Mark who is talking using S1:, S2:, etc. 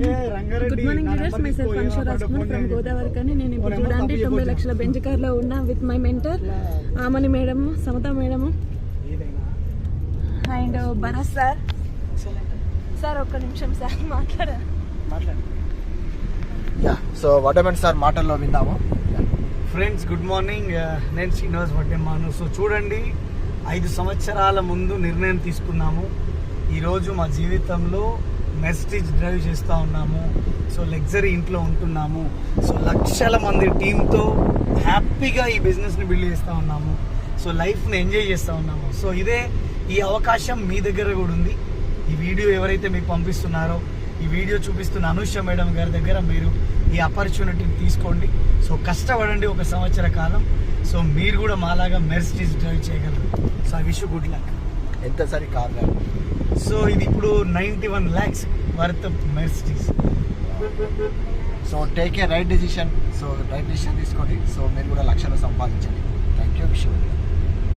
S1: Good morning leaders, myself Anshu Rajkumar from Godavari. కానీ నేను ఇప్పుడు చూడండి 90 లక్షల బెంచ్ కార్లో ఉన్నా with my mentor Amani madam, Samatha madam and Bharat sir. Sir ఒక్క నిమిషం సార్ మాట్లాడారు.
S2: సో వడ్డెమన్ సార్ మాటల్లో విందాము.
S3: ఫ్రెండ్స్ గుడ్ మార్నింగ్, నేను శ్రీనివాస్ వడ్డెమ్మాను. సో చూడండి, 5 సంవత్సరాల ముందు నిర్ణయం తీసుకున్నాము. ఈరోజు మా జీవితంలో మెర్సిడీస్ డ్రైవ్ చేస్తూ ఉన్నాము. సో లగ్జరీ ఇంట్లో ఉంటున్నాము. సో లక్షల మంది టీంతో హ్యాపీగా ఈ బిజినెస్ని బిల్డ్ చేస్తూ ఉన్నాము. సో లైఫ్ని ఎంజాయ్ చేస్తూ ఉన్నాము. సో ఈ అవకాశం మీ దగ్గర కూడా ఉంది. ఈ వీడియో ఎవరైతే మీకు పంపిస్తున్నారో, ఈ వీడియో చూపిస్తున్న అనుష మేడం గారి దగ్గర మీరు ఈ ఆపర్చునిటీని తీసుకోండి. సో కష్టపడండి 1 సంవత్సర కాలం. సో మీరు కూడా మాలాగా మెర్సిడీస్ డ్రైవ్ చేయగలరు. So I wish you good luck.
S2: ఎంత సరి కాదు.
S3: సో ఇది ఇప్పుడు 91 lakhs worth Mercedes.
S2: So take a right decision. So right decision తీసుకోండి. సో మీరు కూడా లక్షలు సంపాదించండి. Thank you. Wish you.